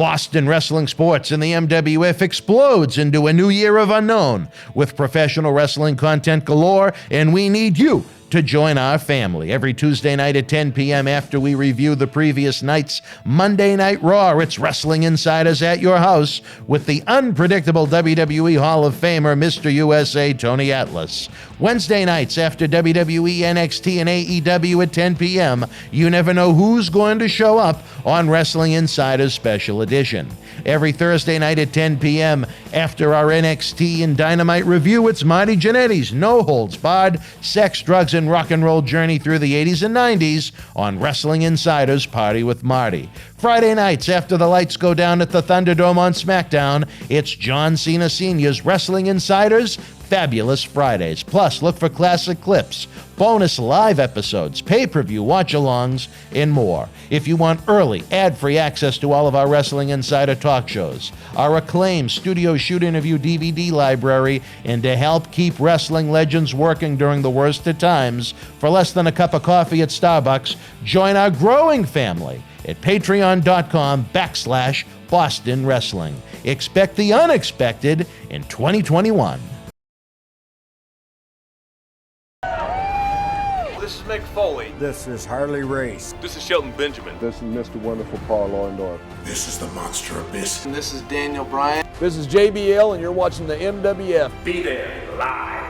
Boston wrestling sports and the MWF explodes into a new year of unknown with professional wrestling content galore, and we need you to join our family. Every Tuesday night at 10 p.m. after we review the previous night's Monday Night Raw, it's Wrestling Insiders at your house with the unpredictable WWE Hall of Famer, Mr. USA, Tony Atlas. Wednesday nights after WWE, NXT, and AEW at 10 p.m., you never know who's going to show up on Wrestling Insiders Special Edition. Every Thursday night at 10 p.m. after our NXT and Dynamite review, it's Marty Jannetty's No Holds Barred Sex, Drugs, and Rock and Roll journey through the 80s and 90s on Wrestling Insiders Party with Marty. Friday nights after the lights go down at the Thunderdome on SmackDown, it's John Cena Sr.'s Wrestling Insiders Fabulous Fridays. Plus, look for classic clips, bonus live episodes, pay-per-view watch-alongs, and more. If you want early, ad-free access to all of our Wrestling Insider talk shows, our acclaimed studio shoot interview DVD library, and to help keep wrestling legends working during the worst of times, for less than a cup of coffee at Starbucks, join our growing family at patreon.com/Boston Wrestling. Expect the unexpected in 2021. This is Mick Foley. This is Harley Race. This is Shelton Benjamin. This is Mr. Wonderful Paul Orndorff. This is the Monster Abyss. And this is Daniel Bryan. This is JBL, and you're watching the MWF. Be there live.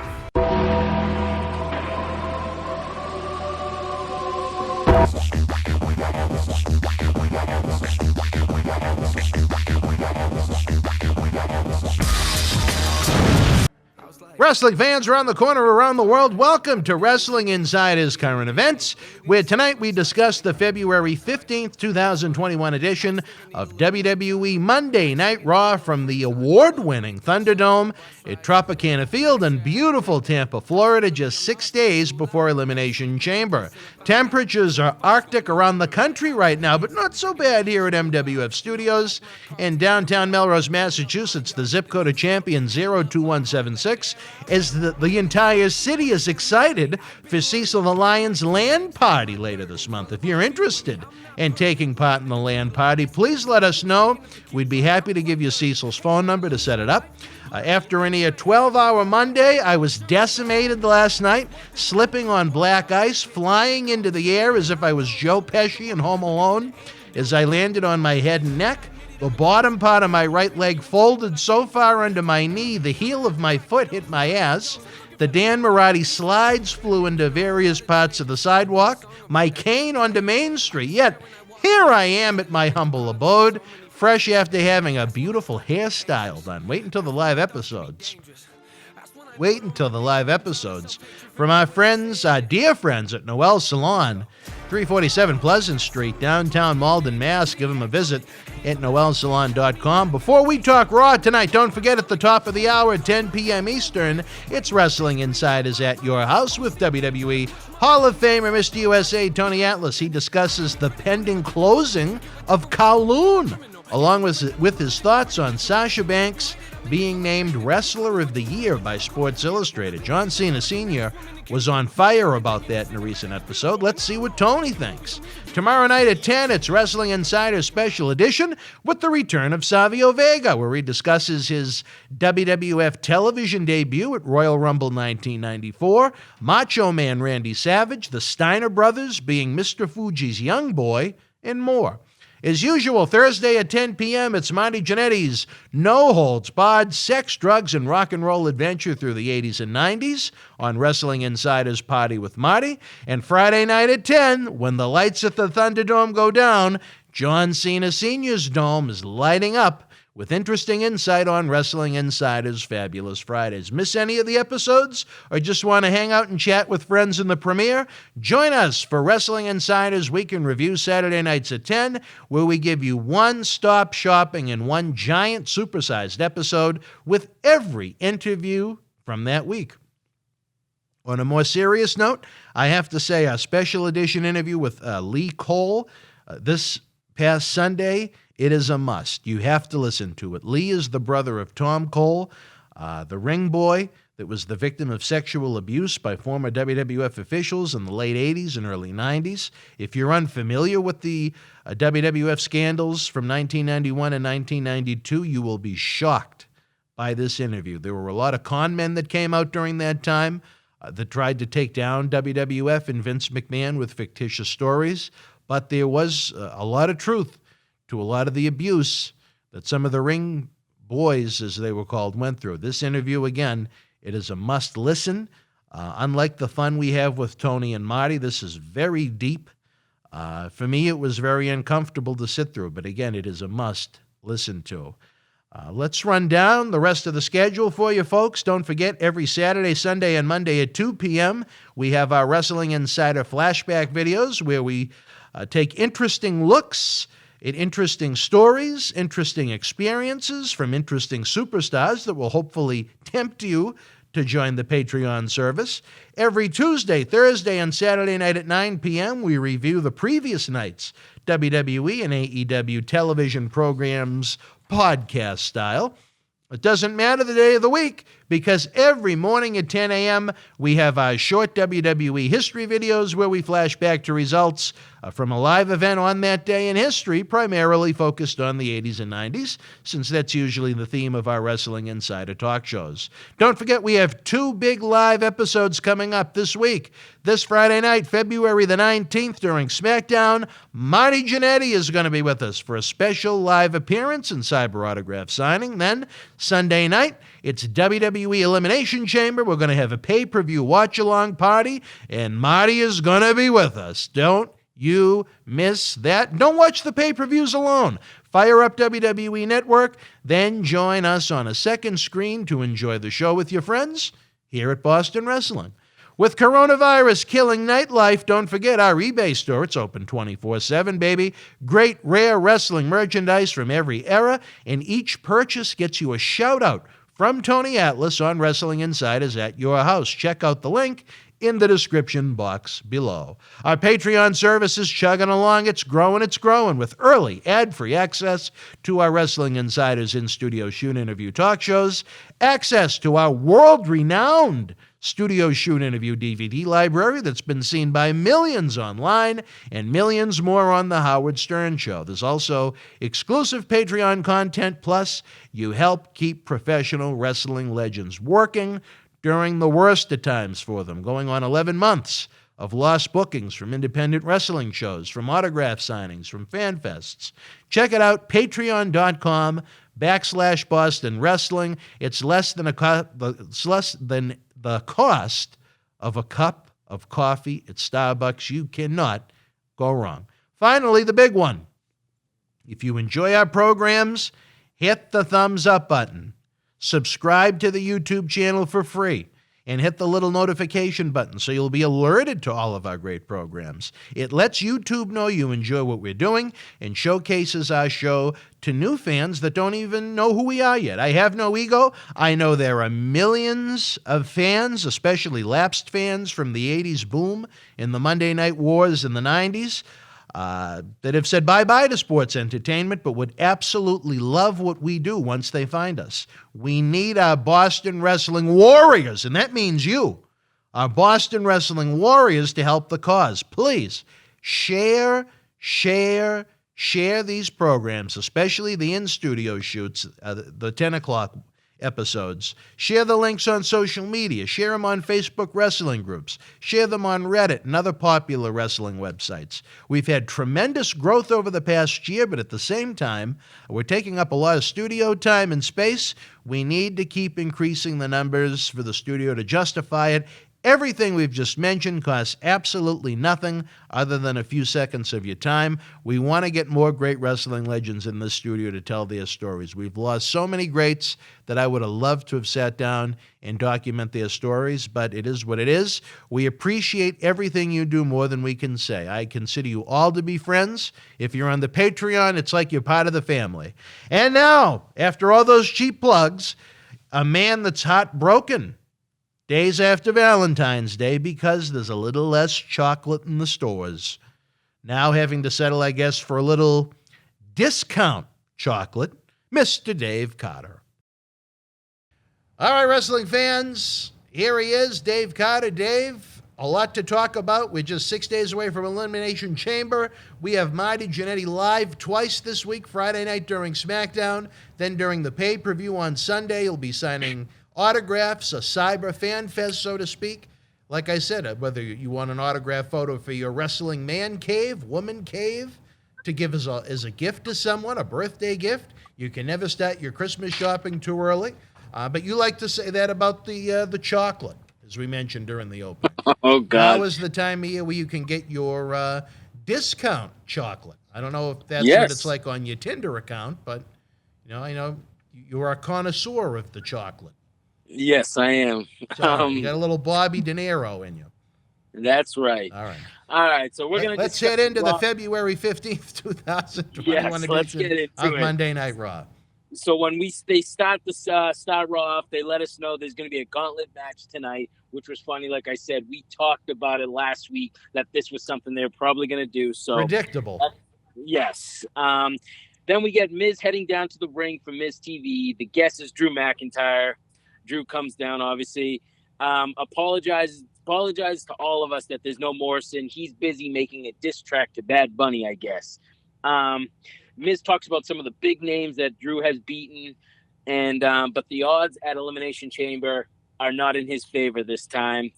Wrestling fans around the corner, around the world, welcome to Wrestling Insiders Current Events, where tonight we discuss the February 15th, 2021 edition of WWE Monday Night Raw from the award-winning Thunderdome at Tropicana Field in beautiful Tampa, Florida, just 6 days before Elimination Chamber. Temperatures are Arctic around the country right now, but not so bad here at MWF Studios. In downtown Melrose, Massachusetts, the zip code of champion 02176, as the entire city is excited for Cecil the Lion's LAN party later this month. If you're interested in taking part in the LAN party, please let us know. We'd be happy to give you Cecil's phone number to set it up. After a 12-hour Monday, I was decimated last night, slipping on black ice, flying into the air as if I was Joe Pesci in Home Alone. As I landed on my head and neck, the bottom part of my right leg folded so far under my knee, the heel of my foot hit my ass. The Dan Mirade slides flew into various parts of the sidewalk, my cane onto Main Street. Yet, here I am at my humble abode, fresh after having a beautiful hairstyle done. Wait until the live episodes. Wait until the live episodes from our friends, our dear friends at Noel Salon, 347 Pleasant Street, downtown Malden, Mass. Give them a visit at noelsalon.com. Before we talk Raw tonight, don't forget at the top of the hour at 10 p.m. Eastern, it's Wrestling Insiders at your house with WWE Hall of Famer Mr. USA Tony Atlas. He discusses the pending closing of Kowloon, along with his thoughts on Sasha Banks being named Wrestler of the Year by Sports Illustrated. John Cena Sr. was on fire about that in a recent episode. Let's see what Tony thinks. Tomorrow night at 10, it's Wrestling Insider Special Edition with the return of Savio Vega, where he discusses his WWF television debut at Royal Rumble 1994, Macho Man Randy Savage, the Steiner brothers being Mr. Fuji's young boy, and more. As usual, Thursday at 10 p.m., it's Marty Jannetty's No Holds Barred Sex, Drugs, and Rock and Roll adventure through the 80s and 90s on Wrestling Insiders Party with Marty. And Friday night at 10, when the lights at the Thunderdome go down, John Cena Sr.'s dome is lighting up with interesting insight on Wrestling Insiders Fabulous Fridays. Miss any of the episodes or just want to hang out and chat with friends in the premiere? Join us for Wrestling Insiders Week in Review Saturday nights at 10, where we give you one-stop shopping in one giant supersized episode with every interview from that week. On a more serious note, I have to say our special edition interview with Lee Cole this past Sunday, it is a must. You have to listen to it. Lee is the brother of Tom Cole, the ring boy that was the victim of sexual abuse by former WWF officials in the late 80s and early 90s. If you're unfamiliar with the WWF scandals from 1991 and 1992, you will be shocked by this interview. There were a lot of con men that came out during that time that tried to take down WWF and Vince McMahon with fictitious stories, but there was a lot of truth to a lot of the abuse that some of the ring boys, as they were called, went through. This interview, again, it is a must listen. Unlike the fun we have with Tony and Marty, this is very deep. For me, it was very uncomfortable to sit through, but again, it is a must listen to. Let's run down the rest of the schedule for you, folks. Don't forget, every Saturday, Sunday, and Monday at 2 p.m., we have our Wrestling Insider flashback videos where we take interesting looks at interesting stories, interesting experiences from interesting superstars that will hopefully tempt you to join the Patreon service. Every Tuesday, Thursday, and Saturday night at 9 p.m., we review the previous night's WWE and AEW television programs podcast style. It doesn't matter the day of the week, because every morning at 10 a.m., we have our short WWE history videos where we flash back to results from a live event on that day in history, primarily focused on the 80s and 90s, since that's usually the theme of our Wrestling Insider talk shows. Don't forget, we have 2 big live episodes coming up this week. This Friday night, February the 19th, during SmackDown, Marty Jannetty is going to be with us for a special live appearance and cyber autograph signing. Then, Sunday night, it's WWE Elimination Chamber. We're going to have a pay-per-view watch-along party, and Marty is going to be with us. Don't you miss that. Don't watch the pay-per-views alone. Fire up WWE Network, then join us on a second screen to enjoy the show with your friends here at Boston Wrestling. With coronavirus killing nightlife, don't forget our eBay store. It's open 24/7, baby. Great, rare wrestling merchandise from every era, and each purchase gets you a shout-out from Tony Atlas on Wrestling Insiders at your house. Check out the link in the description box below. Our Patreon service is chugging along. It's growing with early ad-free access to our Wrestling Insiders in-studio shoot interview talk shows, access to our world-renowned studio shoot interview DVD library that's been seen by millions online and millions more on The Howard Stern Show. There's also exclusive Patreon content, plus you help keep professional wrestling legends working during the worst of times for them, going on 11 months of lost bookings from independent wrestling shows, from autograph signings, from fan fests. Check it out, patreon.com/Boston Wrestling. It's less than the cost of a cup of coffee at Starbucks. You cannot go wrong. Finally, the big one. If you enjoy our programs, hit the thumbs up button. Subscribe to the YouTube channel for free, and hit the little notification button so you'll be alerted to all of our great programs. It lets YouTube know you enjoy what we're doing and showcases our show to new fans that don't even know who we are yet. I have no ego. I know there are millions of fans, especially lapsed fans from the 80s boom in the Monday Night Wars in the 90s, that have said bye-bye to sports entertainment, but would absolutely love what we do once they find us. We need our Boston Wrestling Warriors, and that means you, our Boston Wrestling Warriors, to help the cause. Please share these programs, especially the in-studio shoots, the 10 o'clock episodes. Share the links on social media. Share them on Facebook wrestling groups. Share them on Reddit and other popular wrestling websites. We've had tremendous growth over the past year, but at the same time, we're taking up a lot of studio time and space. We need to keep increasing the numbers for the studio to justify it. Everything we've just mentioned costs absolutely nothing other than a few seconds of your time. We want to get more great wrestling legends in this studio to tell their stories. We've lost so many greats that I would have loved to have sat down and document their stories, but it is what it is. We appreciate everything you do more than we can say. I consider you all to be friends. If you're on the Patreon, it's like you're part of the family. And now, after all those cheap plugs, a man that's heartbroken days after Valentine's Day because there's a little less chocolate in the stores. Now having to settle, I guess, for a little discount chocolate, Mr. Dave Carter. All right, wrestling fans, here he is, Dave Carter. Dave, a lot to talk about. We're just 6 days away from Elimination Chamber. We have Marty Jannetty live twice this week, Friday night during SmackDown, then during the pay-per-view on Sunday. He'll be signing autographs, a cyber fan fest, so to speak. Like I said, whether you want an autograph photo for your wrestling man cave, woman cave, to give as a gift to someone, a birthday gift, you can never start your Christmas shopping too early. But you like to say that about the chocolate, as we mentioned during the opening. Oh, God. Now is the time of year where you can get your discount chocolate. I don't know if that's what it's like on your Tinder account, but I know you're a connoisseur of the chocolate. Yes, I am. So you got a little Bobby De Niro in you. That's right. All right. All right, so we're going to let's head into the February 15th, 2021 edition of Monday Night Raw. So when they start Raw off, they let us know there's going to be a Gauntlet match tonight, which was funny. Like I said, we talked about it last week that this was something they were probably going to do. So predictable. Yes. Then we get Miz heading down to the ring for Miz TV. The guest is Drew McIntyre. Drew comes down, obviously. Apologizes to all of us that there's no Morrison. He's busy making a diss track to Bad Bunny, I guess. Miz talks about some of the big names that Drew has beaten, and but the odds at Elimination Chamber are not in his favor this time.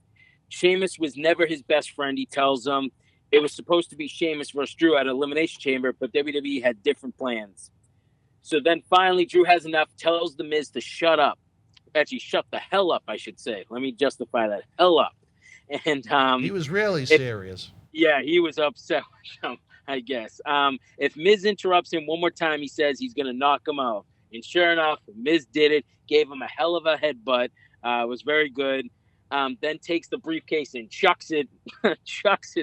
Sheamus was never his best friend, he tells them. It was supposed to be Sheamus versus Drew at Elimination Chamber, but WWE had different plans. So then finally, Drew has enough, tells The Miz to shut up. Actually, shut the hell up, I should say. Let me justify that. Hell up. And he was really serious. Yeah, he was upset with him, I guess. If Miz interrupts him one more time, he says he's going to knock him out. And sure enough, Miz did it, gave him a hell of a headbutt. It was very good. Then takes the briefcase and chucks it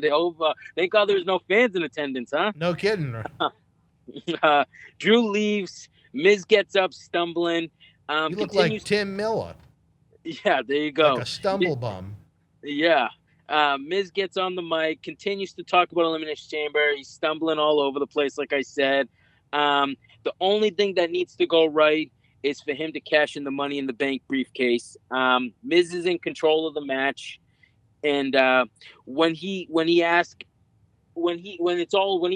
over. Thank God there's no fans in attendance, huh? No kidding. Drew leaves. Miz gets up, stumbling. You look like Tim Miller. Yeah, there you go. Like a stumble bum. Yeah. Miz gets on the mic, continues to talk about Elimination Chamber. He's stumbling all over the place, like I said. The only thing that needs to go right is for him to cash in the Money in the Bank briefcase. Miz is in control of the match, and when he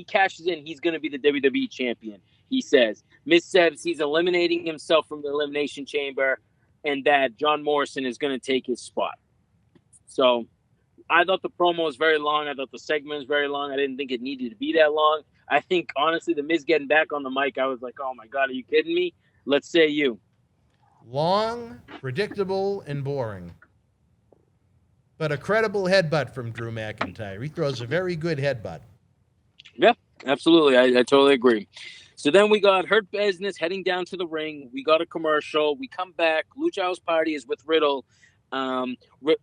cashes in, he's going to be the WWE champion. He says. Miz says he's eliminating himself from the Elimination Chamber, and that John Morrison is going to take his spot. So I thought the promo was very long. I thought the segment was very long. I didn't think it needed to be that long. I think, honestly, the Miz getting back on the mic, I was like, oh, my God, are you kidding me? Let's say you. Long, predictable, and boring. But a credible headbutt from Drew McIntyre. He throws a very good headbutt. Yeah, absolutely. I totally agree. So then we got Hurt Business heading down to the ring. We got a commercial. We come back. Lucha House Party is with Riddle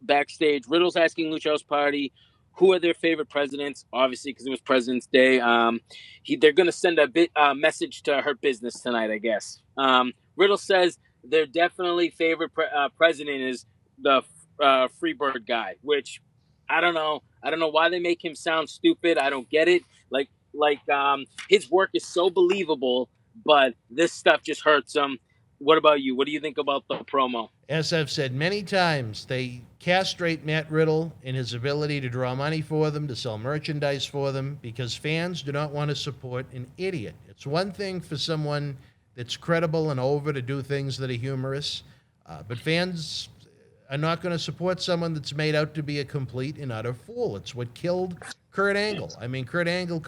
backstage. Riddle's asking Lucha House Party who are their favorite presidents, obviously, because it was President's Day. They're going to send a message to Hurt Business tonight, I guess. Riddle says their definitely favorite president is the Freebird guy, which I don't know. I don't know why they make him sound stupid. I don't get it. Like his work is so believable, but this stuff just hurts him. What about you? What do you think about the promo? As I've said many times, they castrate Matt Riddle in his ability to draw money for them, to sell merchandise for them, because fans do not want to support an idiot. It's one thing for someone that's credible and over to do things that are humorous, but fans are not going to support someone that's made out to be a complete and utter fool. It's what killed Kurt Angle. I mean, Kurt Angle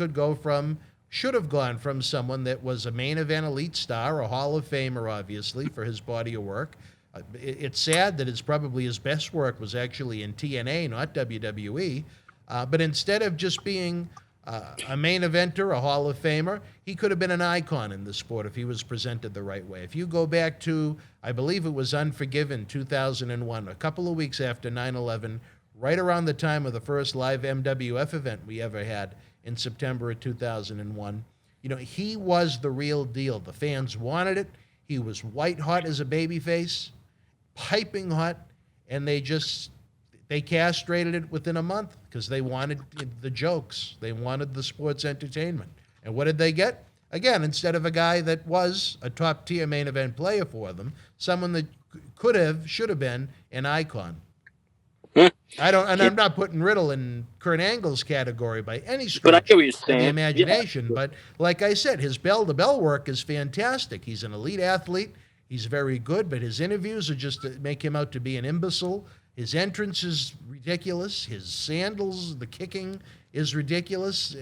should have gone from someone that was a main event elite star, a Hall of Famer, obviously, for his body of work. It's sad that probably his best work was actually in TNA, not WWE. But instead of just being a main eventer, a Hall of Famer, he could have been an icon in the sport if he was presented the right way. If you go back to, I believe it was Unforgiven 2001, a couple of weeks after 9/11, right around the time of the first live MWF event we ever had in September of 2001, he was the real deal. The fans wanted it. He was white hot as a babyface, piping hot, and they castrated it within a month because they wanted the jokes. They wanted the sports entertainment. And what did they get? Again, instead of a guy that was a top-tier main event player for them, someone that should have been an icon. Huh? I'm not putting Riddle in Kurt Angle's category by any But I stretch get what you're of saying. the imagination. Yeah. But like I said, his bell-to-bell work is fantastic. He's an elite athlete. He's very good, but his interviews are just to make him out to be an imbecile. His entrance is ridiculous. His sandals, the kicking is ridiculous.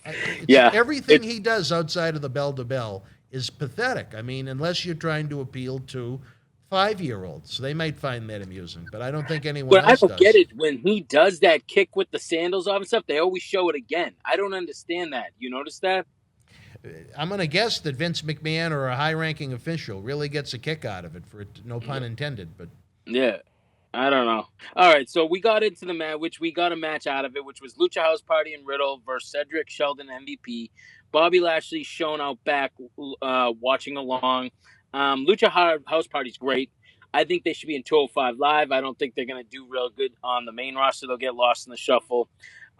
Everything he does outside of the bell-to-bell is pathetic. I mean, unless you're trying to appeal to 5-year-olds. They might find that amusing, but I don't think anyone else does. I don't get it. When he does that kick with the sandals off and stuff, they always show it again. I don't understand that. You notice that? I'm going to guess that Vince McMahon or a high-ranking official really gets a kick out of it, for no pun intended. But yeah, I don't know. All right, so we got into the match, which we got a match out of it, which was Lucha House Party and Riddle versus Cedric, Sheldon, MVP. Bobby Lashley shown out back, watching along. Lucha House Party's great. I think they should be in 205 Live. I don't think they're going to do real good on the main roster. They'll get lost in the shuffle.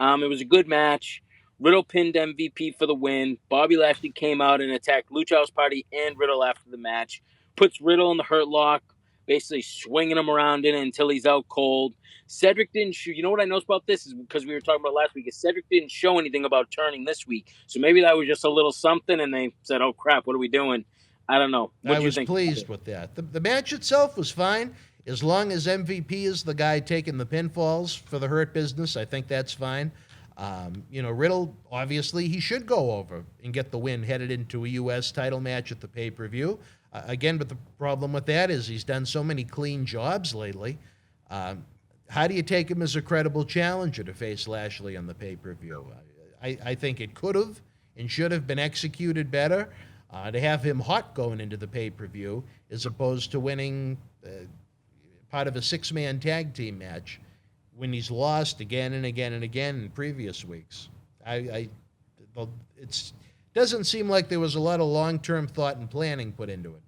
It was a good match. Riddle pinned MVP for the win. Bobby Lashley came out and attacked Lucha House Party and Riddle after the match. Puts Riddle in the Hurt Lock, basically swinging him around in it until he's out cold. Cedric didn't show. You know what I noticed about this is because we were talking about last week. Is Cedric didn't show anything about turning this week, so maybe that was just a little something, and they said, "Oh crap, what are we doing?" I don't know. I was pleased with that. The match itself was fine. As long as MVP is the guy taking the pinfalls for the Hurt Business, I think that's fine. Riddle, obviously, he should go over and get the win headed into a U.S. title match at the pay-per-view. But the problem with that is he's done so many clean jobs lately. How do you take him as a credible challenger to face Lashley on the pay-per-view? I think it could have and should have been executed better. To have him hot going into the pay-per-view as opposed to winning part of a 6-man tag team match when he's lost again and again and again in previous weeks. It doesn't seem like there was a lot of long-term thought and planning put into it.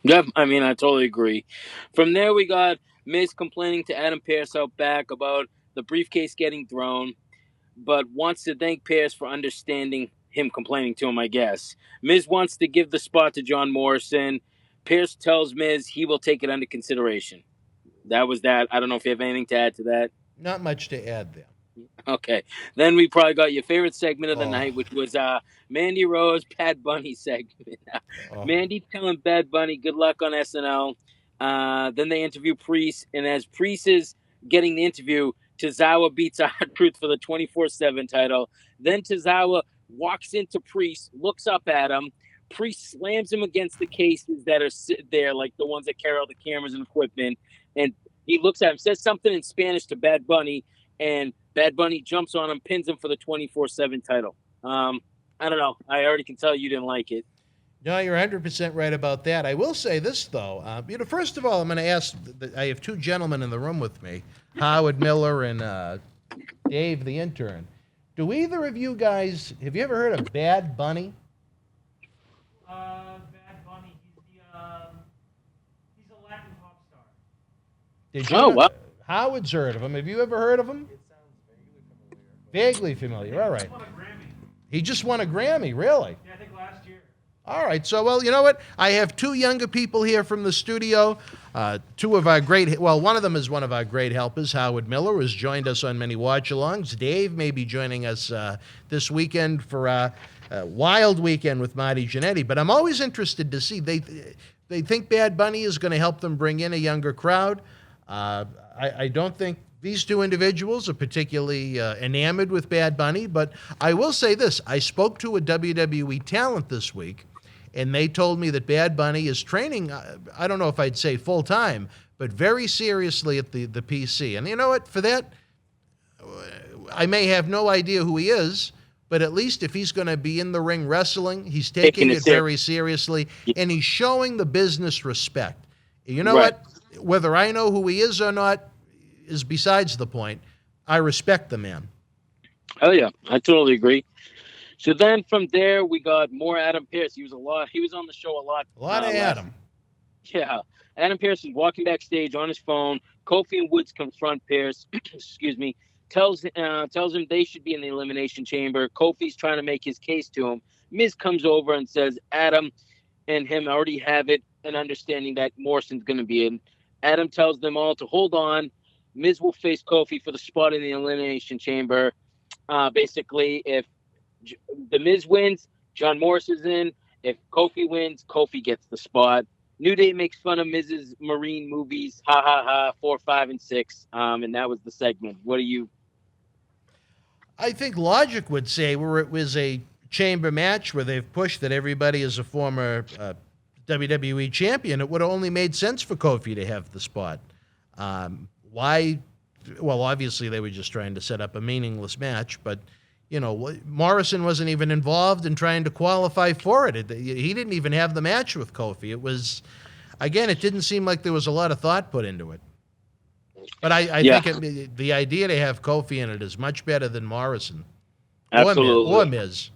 Yep, I mean, I totally agree. From there, we got Miz complaining to Adam Pearce out back about the briefcase getting thrown, but wants to thank Pearce for understanding him complaining to him, I guess. Miz wants to give the spot to John Morrison. Pearce tells Miz he will take it under consideration. That was that. I don't know if you have anything to add to that. Not much to add there. Okay. Then we probably got your favorite segment of the night, which was Mandy Rose, Bad Bunny segment. Mandy telling Bad Bunny good luck on SNL. Then they interview Priest, and as Priest is getting the interview, Tozawa beats R-Truth for the 24/7 title. Then Tozawa walks into Priest, looks up at him. Priest slams him against the cases that are there, like the ones that carry all the cameras and equipment. And he looks at him, says something in Spanish to Bad Bunny, and Bad Bunny jumps on him, pins him for the 24/7 title. I don't know. I already can tell you didn't like it. No, you're 100% right about that. I will say this, though. First of all, I'm going to ask, I have two gentlemen in the room with me, Howard Miller and Dave, the intern. Do either of you guys, have you ever heard of Bad Bunny? Bad Bunny, he's a Latin pop star. Did you? Oh, wow. Howard's heard of him. Have you ever heard of him? It sounds vaguely familiar. Vaguely familiar. All right. He just won a Grammy. He just won a Grammy, really? Yeah, I think last year. All right. So, well, you know what? I have two younger people here from the studio. Two of our one of them is one of our great helpers, Howard Miller, who has joined us on many watch-alongs. Dave may be joining us this weekend for a wild weekend with Marty Jannetty. But I'm always interested to see. They think Bad Bunny is going to help them bring in a younger crowd. I don't think these two individuals are particularly enamored with Bad Bunny, but I will say this. I spoke to a WWE talent this week, and they told me that Bad Bunny is training, I don't know if I'd say full-time, but very seriously at the PC. And you know what? For that, I may have no idea who he is, but at least if he's going to be in the ring wrestling, he's taking it very seriously, and he's showing the business respect. You know what? Whether I know who he is or not is besides the point. I respect the man. Oh, yeah. I totally agree. So then from there, we got more Adam Pearce. He was on the show a lot. A lot of Adam. Yeah. Adam Pearce is walking backstage on his phone. Kofi and Woods confront Pearce. Excuse me. Tells him they should be in the Elimination Chamber. Kofi's trying to make his case to him. Miz comes over and says Adam and him already have it an understanding that Morrison's going to be in. Adam tells them all to hold on. Miz will face Kofi for the spot in the Elimination Chamber. Basically, if the Miz wins, John Morrison's in. If Kofi wins, Kofi gets the spot. New Day makes fun of Miz's Marine movies. Ha ha ha. 4, 5, and 6. And that was the segment. What do you? I think logic would say where it was a chamber match where they've pushed that everybody is a former WWE champion, it would have only made sense for Kofi to have the spot. Why? Well, obviously they were just trying to set up a meaningless match, but Morrison wasn't even involved in trying to qualify for it. He didn't even have the match with Kofi. It was, again, it didn't seem like there was a lot of thought put into it. But I think the idea to have Kofi in it is much better than Morrison. Absolutely. Or Miz.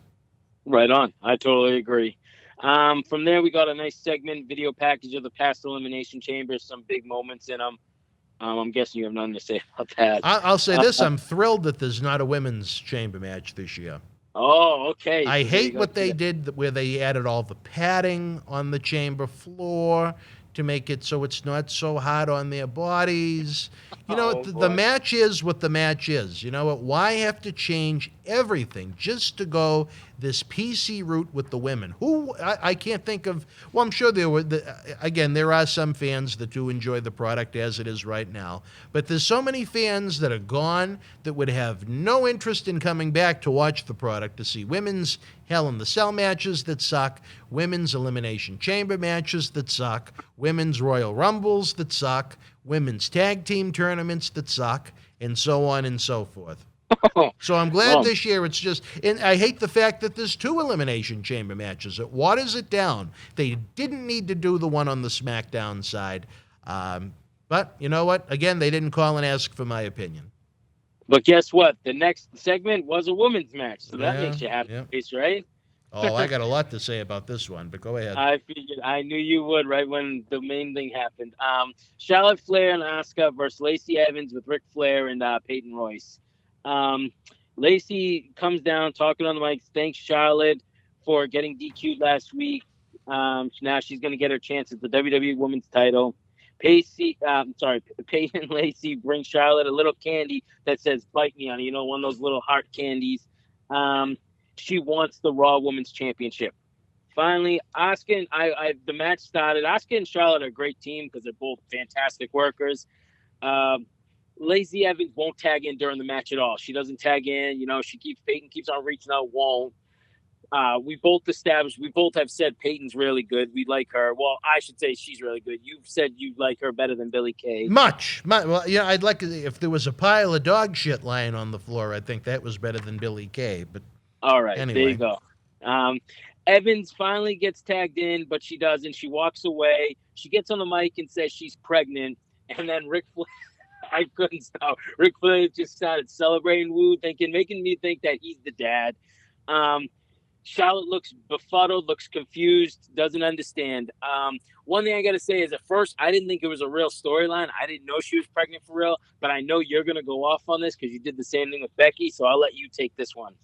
Right on. I totally agree. From there, we got a nice segment, video package of the past Elimination Chamber, some big moments in them. I'm guessing you have nothing to say about that. I'll say this. I'm thrilled that there's not a women's chamber match this year. Oh, okay. I hate what they did where they added all the padding on the chamber floor to make it so it's not so hot on their bodies. The match is what the match is. You know what? Why have to change everything just to go this PC route with the women? I can't think of. Well, I'm sure there are some fans that do enjoy the product as it is right now. But there's so many fans that are gone that would have no interest in coming back to watch the product to see women's Hell in the Cell matches that suck, women's Elimination Chamber matches that suck, women's Royal Rumbles that suck, women's tag team tournaments that suck, and so on and so forth. So I'm glad this year it's just, and I hate the fact that there's 2 Elimination Chamber matches. It waters it down. They didn't need to do the one on the SmackDown side. But you know what? Again, they didn't call and ask for my opinion. But guess what? The next segment was a women's match, so that makes you happy, right? Oh, I got a lot to say about this one, but go ahead. I figured. I knew you would right when the main thing happened. Charlotte Flair and Asuka versus Lacey Evans with Ric Flair and Peyton Royce. Lacey comes down talking on the mic. Thanks Charlotte for getting DQ'd last week. Now she's going to get her chance at the WWE Women's title. Peyton and Lacey bring Charlotte a little candy that says "Bite me" on it. One of those little heart candies. She wants the Raw Women's Championship. Finally, Asuka and the match started. Asuka and Charlotte are a great team because they're both fantastic workers. Lacey Evans won't tag in during the match at all. She doesn't tag in. Peyton keeps on reaching out, won't. We both have said Peyton's really good. We like her. Well, I should say she's really good. You've said you like her better than Billie Kay. Much. Well, I'd like if there was a pile of dog shit lying on the floor, I think that was better than Billie Kay. But all right, anyway. There you go. Evans finally gets tagged in, but she doesn't. She walks away. She gets on the mic and says she's pregnant. And then Ric Flair, I couldn't stop. Ric Flair just started celebrating, making me think that he's the dad. Charlotte looks befuddled, looks confused, doesn't understand. One thing I got to say is at first, I didn't think it was a real storyline. I didn't know she was pregnant for real, but I know you're going to go off on this because you did the same thing with Becky, so I'll let you take this one.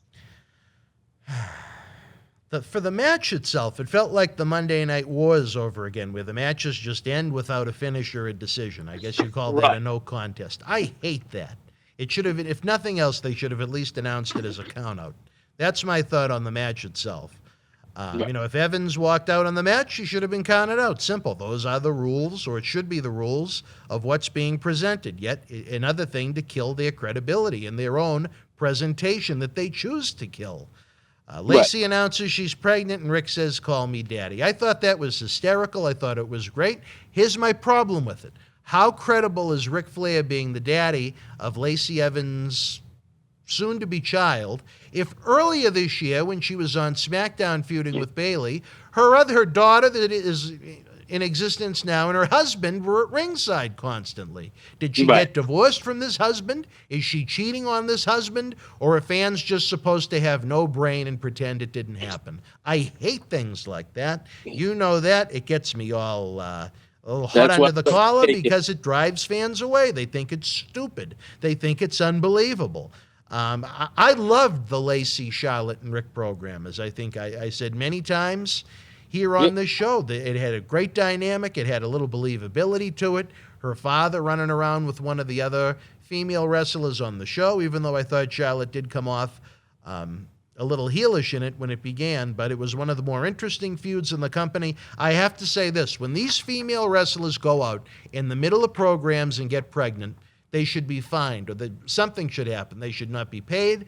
For the match itself, it felt like the Monday Night Wars over again, where the matches just end without a finish or a decision. I guess you call that a no contest. I hate that. It should have, if nothing else, they should have at least announced it as a count-out. That's my thought on the match itself. If Evans walked out on the match, she should have been counted out. Simple. Those are the rules, or it should be the rules, of what's being presented. Yet another thing to kill their credibility in their own presentation that they choose to kill. Lacey announces she's pregnant, and Rick says, "Call me daddy." I thought that was hysterical. I thought it was great. Here's my problem with it. How credible is Ric Flair being the daddy of Lacey Evans' soon-to-be child if earlier this year, when she was on SmackDown feuding with Bayley, her daughter that is in existence now and her husband were at ringside constantly? Did she get divorced from this husband? Is she cheating on this husband? Or are fans just supposed to have no brain and pretend it didn't happen? I hate things like that. You know that. It gets me all a little hot under the collar because it drives fans away. They think it's stupid. They think it's unbelievable. I loved the Lacey, Charlotte, and Rick program, as I think I said many times. here on this show. It had a great dynamic. It had a little believability to it. Her father running around with one of the other female wrestlers on the show, even though I thought Charlotte did come off a little heelish in it when it began, but it was one of the more interesting feuds in the company. I have to say this, when these female wrestlers go out in the middle of programs and get pregnant, they should be fined, or something should happen. They should not be paid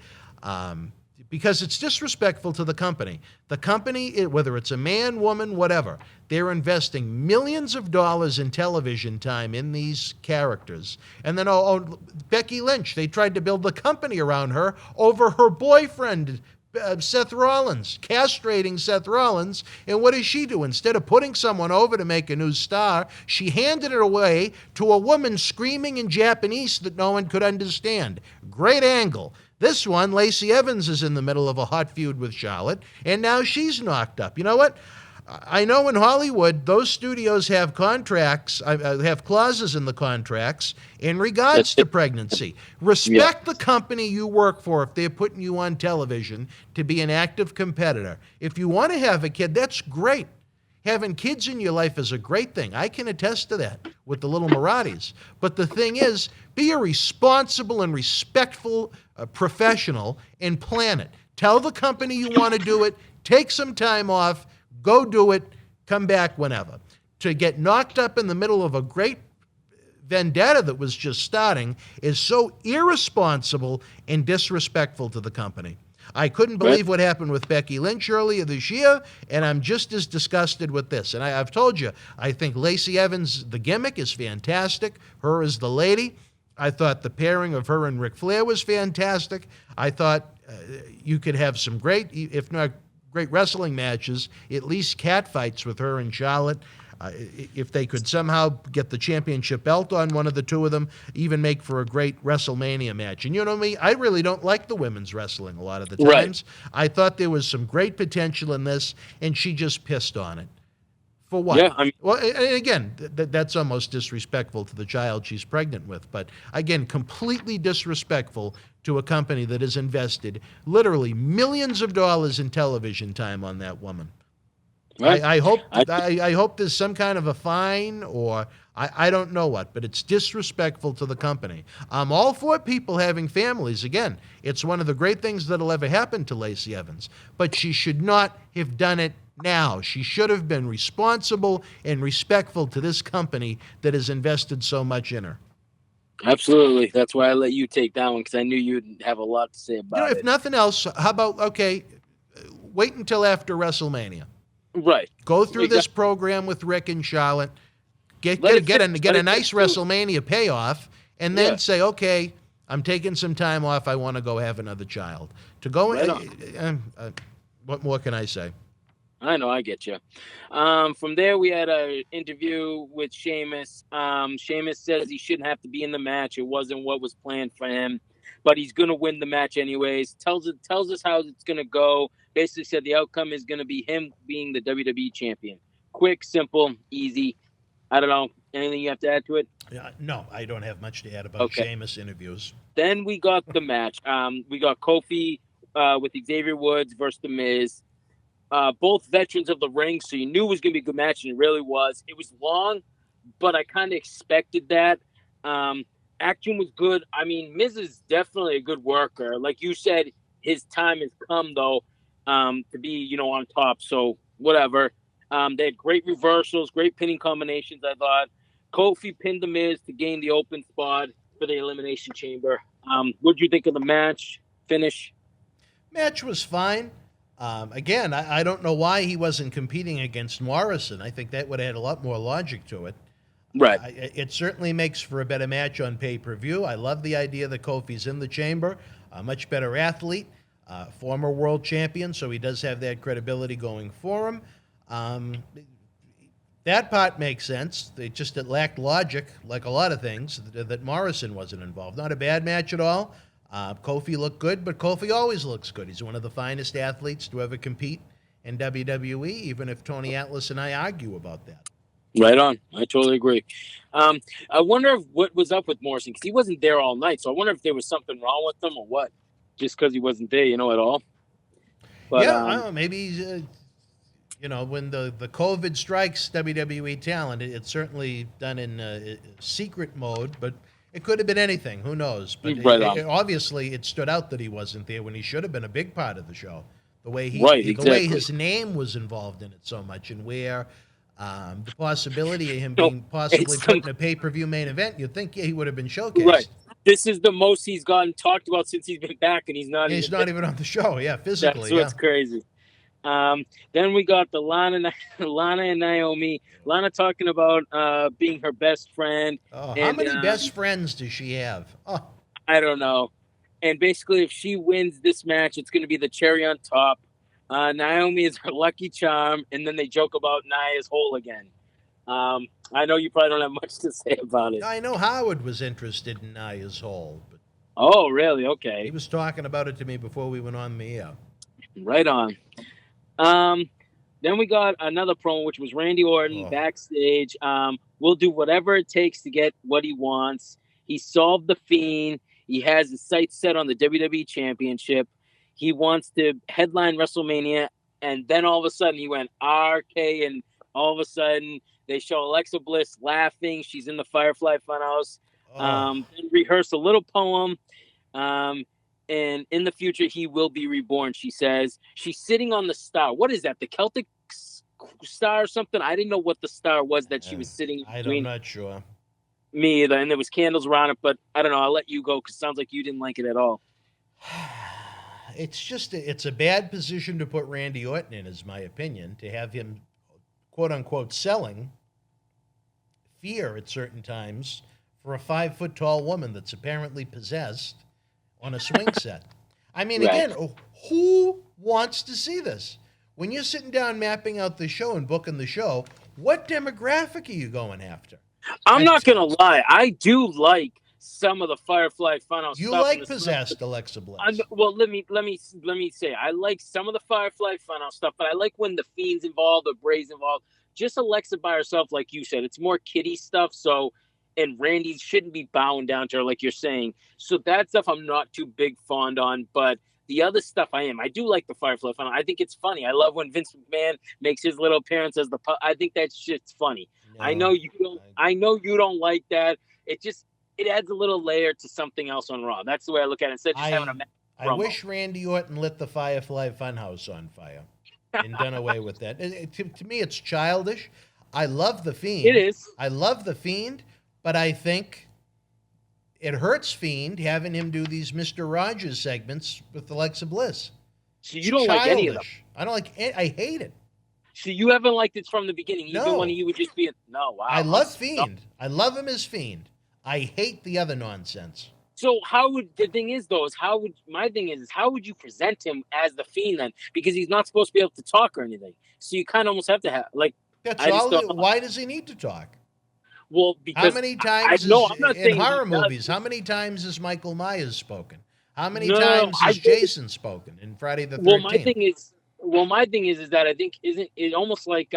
because it's disrespectful to the company. The company, whether it's a man, woman, whatever, they're investing millions of dollars in television time in these characters. And then, Becky Lynch, they tried to build the company around her over her boyfriend, Seth Rollins, castrating Seth Rollins. And what does she do? Instead of putting someone over to make a new star, she handed it away to a woman screaming in Japanese that no one could understand. Great angle. This one, Lacey Evans is in the middle of a hot feud with Charlotte, and now she's knocked up. You know what? I know in Hollywood, those studios have contracts, have clauses in the contracts in regards to pregnancy. Respect the company you work for if they're putting you on television to be an active competitor. If you want to have a kid, that's great. Having kids in your life is a great thing. I can attest to that with the little Mirades. But the thing is, be a responsible and respectful professional and plan it. Tell the company you want to do it. Take some time off. Go do it. Come back whenever. To get knocked up in the middle of a great vendetta that was just starting is so irresponsible and disrespectful to the company. I couldn't believe what happened with Becky Lynch earlier this year, and I'm just as disgusted with this. And I've told you, I think Lacey Evans, the gimmick is fantastic. Her as the lady. I thought the pairing of her and Ric Flair was fantastic. I thought you could have some great, if not great wrestling matches, at least cat fights with her and Charlotte. If they could somehow get the championship belt on one of the two of them, even make for a great WrestleMania match. And you know me, I really don't like the women's wrestling a lot of the times. Right. I thought there was some great potential in this, and she just pissed on it. For what? Yeah, well, and again, that's almost disrespectful to the child she's pregnant with. But again, completely disrespectful to a company that has invested literally millions of dollars in television time on that woman. Right. I hope there's some kind of a fine, or I don't know what, but it's disrespectful to the company. I'm all for people having families. Again, it's one of the great things that'll ever happen to Lacey Evans. But she should not have done it now. She should have been responsible and respectful to this company that has invested so much in her. Absolutely. That's why I let you take that one, because I knew you'd have a lot to say about it. If nothing else, how about, wait until after WrestleMania. Right. Go through this program with Rick and Charlotte. Get a nice WrestleMania payoff, and then say, okay, I'm taking some time off. I want to go have another child. What more can I say? I know, I get you. From there, we had an interview with Sheamus. Sheamus says he shouldn't have to be in the match. It wasn't what was planned for him, but he's going to win the match anyways. Tells us how it's going to go. Basically said the outcome is going to be him being the WWE champion. Quick, simple, easy. I don't know. Anything you have to add to it? No, I don't have much to add about Sheamus interviews. Then we got the match. We got Kofi with Xavier Woods versus The Miz. Both veterans of the ring, so you knew it was going to be a good match, and it really was. It was long, but I kind of expected that. Action was good. I mean, Miz is definitely a good worker. Like you said, his time has come, though, to be, on top. So, whatever. They had great reversals, great pinning combinations, I thought. Kofi pinned The Miz to gain the open spot for the Elimination Chamber. What did you think of the match finish? Match was fine. Again, I don't know why he wasn't competing against Morrison. I think that would have had a lot more logic to it. Right. It certainly makes for a better match on pay-per-view. I love the idea that Kofi's in the chamber, a much better athlete, former world champion, so he does have that credibility going for him. That part makes sense. It lacked logic, like a lot of things, that Morrison wasn't involved. Not a bad match at all. Kofi looked good, but Kofi always looks good. He's one of the finest athletes to ever compete in WWE, even if Tony Atlas and I argue about that. Right on. I totally agree. I wonder what was up with Morrison, because he wasn't there all night, so I wonder if there was something wrong with him or what, just because he wasn't there, at all. But, I don't know, maybe You know, when the COVID strikes WWE talent, it's certainly done in secret mode, but it could have been anything. Who knows? But Right on. obviously, it stood out that he wasn't there when he should have been a big part of the show. The way Right, the way exactly. his name was involved in it so much, and where the possibility of him being possibly it's put in a pay-per-view main event, you'd think he would have been showcased. Right. This is the most he's gotten talked about since he's been back, and he's not. He's not even on the show. Yeah, physically. That's what's crazy. Then we got the Lana and Naomi. Lana talking about being her best friend. Oh, how and, many best friends does she have? Oh, I don't know. And basically, if she wins this match, it's going to be the cherry on top. Naomi is her lucky charm, and then they joke about Nia's hole again. I know you probably don't have much to say about it. I know Howard was interested in Nia's hole, but Oh, really? he Okay. was talking about it to me before we went on the air. Right on. Then we got another promo, which was Randy Orton backstage. We'll do whatever it takes to get what he wants. He solved the Fiend. He has his sights set on the WWE Championship. He wants to headline WrestleMania, and then all of a sudden he went RK, and all of a sudden they show Alexa Bliss laughing. She's in the Firefly Funhouse. Then rehearse a little poem. And in the future, he will be reborn, she says. She's sitting on the star. What is that, the Celtic star or something? I didn't know what the star was that she was sitting between. I'm not sure. Me either. And there was candles around it, but I don't know. I'll let you go because it sounds like you didn't like it at all. It's a bad position to put Randy Orton in, is my opinion, to have him, quote unquote, selling fear at certain times for a 5-foot-tall woman that's apparently possessed on a swing set. I mean, Right. again, who wants to see this? When you're sitting down mapping out the show and booking the show, what demographic are you going after? I'm not going to lie. I do like some of the Firefly Funhouse You stuff. like possessed Alexa Bliss. Well, let me say, I like some of the Firefly Funhouse stuff, but I like when the Fiend's involved or Bray's involved. Just Alexa by herself, like you said, it's more kiddie stuff. So, and Randy shouldn't be bowing down to her, like you're saying. So that stuff I'm not too big fond on, but the other stuff I am. I do like the Firefly Funhouse. I think it's funny. I love when Vince McMahon makes his little appearance as I think that shit's funny. No, I know you don't. I know you don't like that. It adds a little layer to something else on Raw. That's the way I look at it. Instead of just having a match I promo. wish Randy Orton lit the Firefly Funhouse on fire and done away with that. To me, it's childish. I love the Fiend. It is. I love the Fiend, but I think it hurts Fiend having him do these Mr. Rogers segments with Alexa Bliss. So you don't like any of them. Childish. I don't like. I hate it. So you haven't liked it from the beginning, even No. when he would just be no. Wow. I love Fiend. I love him as Fiend. I hate the other nonsense. So how would the thing is though? My thing is how would you present him as the Fiend then? Because he's not supposed to be able to talk or anything. So you kind of almost have to have like. That's I just all. don't- Why does he need to talk? Well, because How many times no, I'm not in saying he horror does. movies? How many times has Michael Myers spoken? How many No, times I has think- Jason spoken in Friday the 13th? my thing is that I think isn't it almost like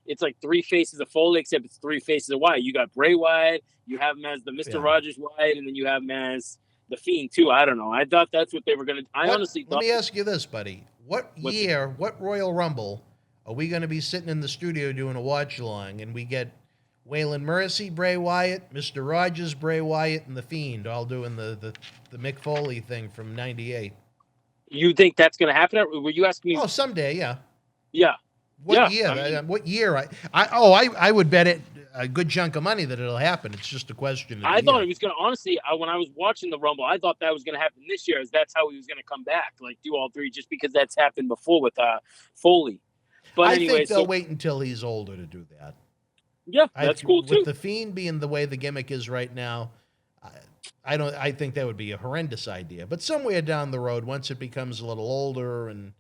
it's like three faces of Foley, except it's three faces of Wyatt. You got Bray Wyatt, you have him as the Mr. Yeah. Rogers Wyatt, and then you have him as the Fiend too. I don't know. I thought that's what they were gonna. Honestly Let thought. me ask you this, buddy. What Royal Rumble are we going to be sitting in the studio doing a watch along and we get Waylon Mercy, Bray Wyatt, Mr. Rogers, Bray Wyatt, and the Fiend all doing the Mick Foley thing from '98? You think that's gonna happen? Were you asking me? Oh, someday, yeah. Yeah. What Yeah, year? I mean- What year? I would bet it a good chunk of money that it'll happen. It's just a question of I the thought year. it was gonna. Honestly, when I was watching the Rumble, I thought that was gonna happen this year. As that's how he was gonna come back, like do all three, just because that's happened before with Foley. But I anyway, think they'll so wait until he's older to do that. yeah, that's cool with too. the Fiend being the way the gimmick is right now, I think that would be a horrendous idea. But somewhere down the road, once it becomes a little older and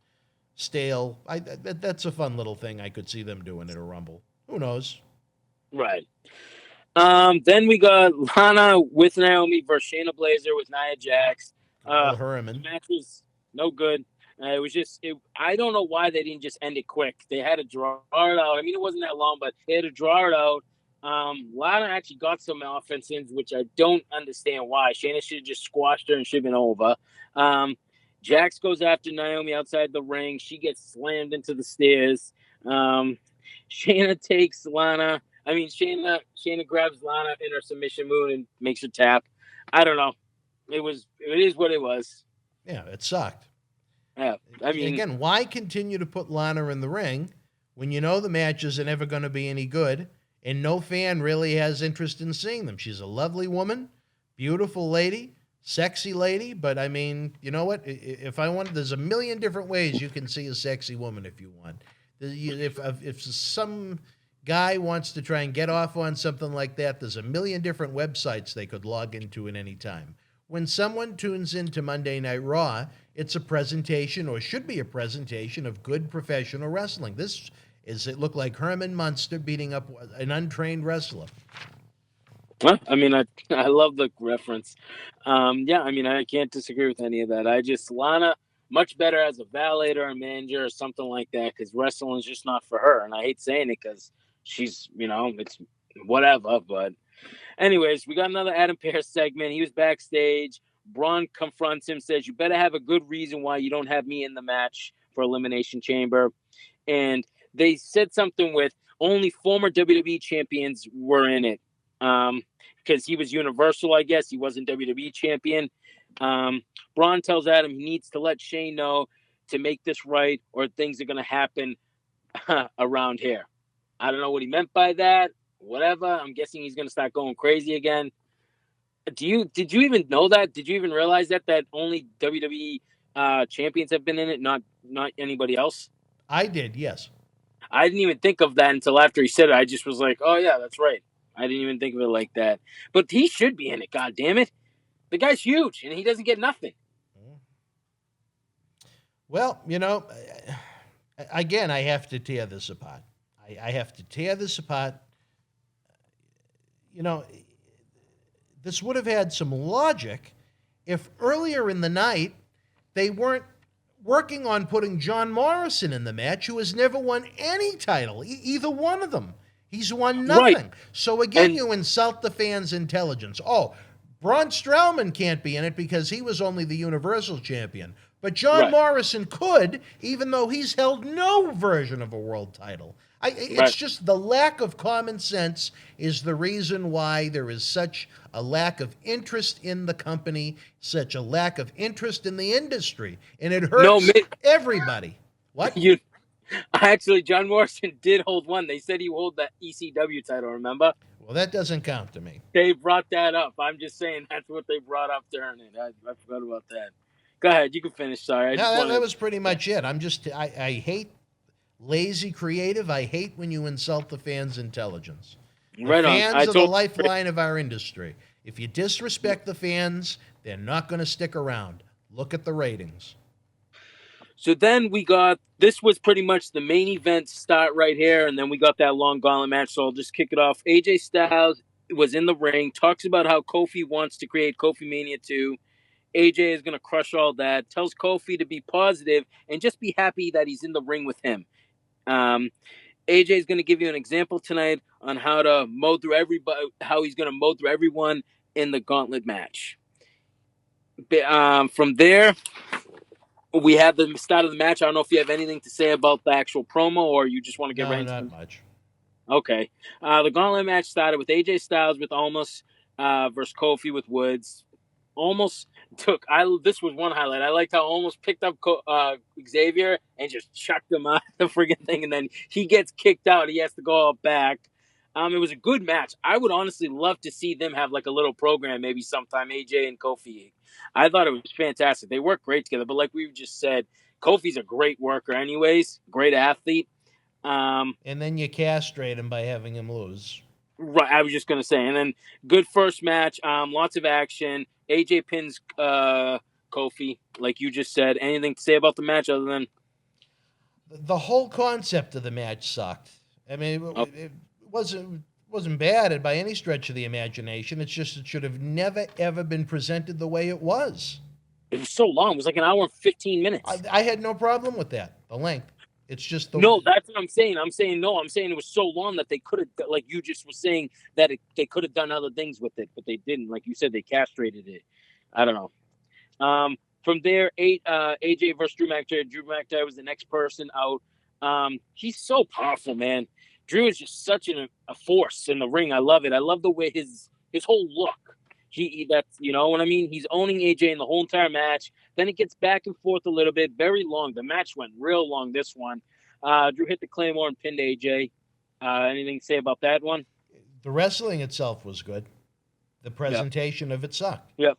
stale, that's a fun little thing I could see them doing at a Rumble. Who knows? Right. Then we got Lana with Naomi versus Shayna Baszler with Nia Jax. Well, The Herman. match was no good. It was just, I don't know why they didn't just end it quick. They had to draw it out. I mean, it wasn't that long, but they had to draw it out. Lana actually got some offense in, which I don't understand why. Shayna should have just squashed her and should have been over. Jax goes after Naomi outside the ring. She gets slammed into the stairs. Shayna takes Lana. I mean, Shayna grabs Lana in her submission move and makes her tap. I don't know. It is what it was. Yeah, it sucked. Yeah, I mean, again, why continue to put Lana in the ring when you know the matches are never going to be any good and no fan really has interest in seeing them? She's a lovely woman, beautiful lady, sexy lady, but I mean, you know what? If I want, there's a million different ways you can see a sexy woman if you want. If some guy wants to try and get off on something like that, there's a million different websites they could log into at any time. When someone tunes into Monday Night Raw, it's a presentation, or should be a presentation, of good professional wrestling. It looked like Herman Munster beating up an untrained wrestler. well, I mean, I love the reference. Yeah, I mean, I can't disagree with any of that. Lana, much better as a valet or a manager or something like that, because wrestling is just not for her. And I hate saying it because she's, it's whatever. But anyways, we got another Adam Pearce segment. He was backstage. Braun confronts him, says, "You better have a good reason why you don't have me in the match for Elimination Chamber." And they said something with only former WWE champions were in it. Because he was Universal, I guess. He wasn't WWE champion. Braun tells Adam he needs to let Shane know to make this right, or things are going to happen around here. I don't know what he meant by that. Whatever. I'm guessing he's going to start going crazy again. Did you even know that? Did you even realize that only WWE champions have been in it, not anybody else? I did, yes. I didn't even think of that until after he said it. I just was like, oh yeah, that's right. I didn't even think of it like that. But he should be in it, God damn it. The guy's huge, and he doesn't get nothing. Well, again, I have to tear this apart. I have to tear this apart. This would have had some logic if earlier in the night they weren't working on putting John Morrison in the match, who has never won any title, either one of them. He's won nothing. Right. So again, you insult the fans' intelligence. Oh, Braun Strowman can't be in it because he was only the Universal Champion. But John Morrison could, even though he's held no version of a world title. It's just the lack of common sense is the reason why there is such a lack of interest in the company, such a lack of interest in the industry. And it hurts everybody. What? Actually, John Morrison did hold one. They said he held the ECW title, remember? Well, that doesn't count to me. They brought that up. I'm just saying that's what they brought up to earn it. I forgot about that. Go ahead. You can finish. Sorry. That was pretty much it. I hate lazy creative. I hate when you insult the fans' intelligence. The fans are the lifeline of our industry. If you disrespect the fans, they're not going to stick around. Look at the ratings. So then this was pretty much the main event start right here, and then we got that long gauntlet match, so I'll just kick it off. AJ Styles was in the ring, talks about how Kofi wants to create Kofi Mania 2. AJ is going to crush all that, tells Kofi to be positive and just be happy that he's in the ring with him. AJ is going to give you an example tonight on how to mow through everybody, how he's going to mow through everyone in the gauntlet match. From there, we have the start of the match. I don't know if you have anything to say about the actual promo, or you just want to get right into it. Not much. Okay. The gauntlet match started with AJ Styles with Almost versus Kofi with Woods. Almost this was one highlight. I liked how Almost picked up Xavier and just chucked him out of the friggin' thing, and then he gets kicked out. He has to go out back. It was a good match. I would honestly love to see them have like a little program maybe sometime, AJ and Kofi. I thought it was fantastic. They work great together, but like we just said, Kofi's a great worker anyways, great athlete. And then you castrate him by having him lose. Right, I was just going to say. And then good first match, lots of action. AJ pins Kofi, like you just said. Anything to say about the match other than... The whole concept of the match sucked. I mean, it wasn't bad by any stretch of the imagination. It's just it should have never, ever been presented the way it was. It was so long. It was like an hour and 15 minutes. I had no problem with that, the length. It's just the... No, that's what I'm saying. I'm saying it was so long that they could have, like you just were saying, that they could have done other things with it, but they didn't. Like you said, they castrated it. I don't know. From there, AJ versus Drew McIntyre. Drew McIntyre was the next person out. He's so powerful, man. Drew is just such a force in the ring. I love it. I love the way his whole look. That's, you know what I mean? He's owning AJ in the whole entire match. Then it gets back and forth a little bit, very long. The match went real long, this one. Drew hit the Claymore and pinned AJ. Anything to say about that one? The wrestling itself was good. The presentation of it sucked. Yep.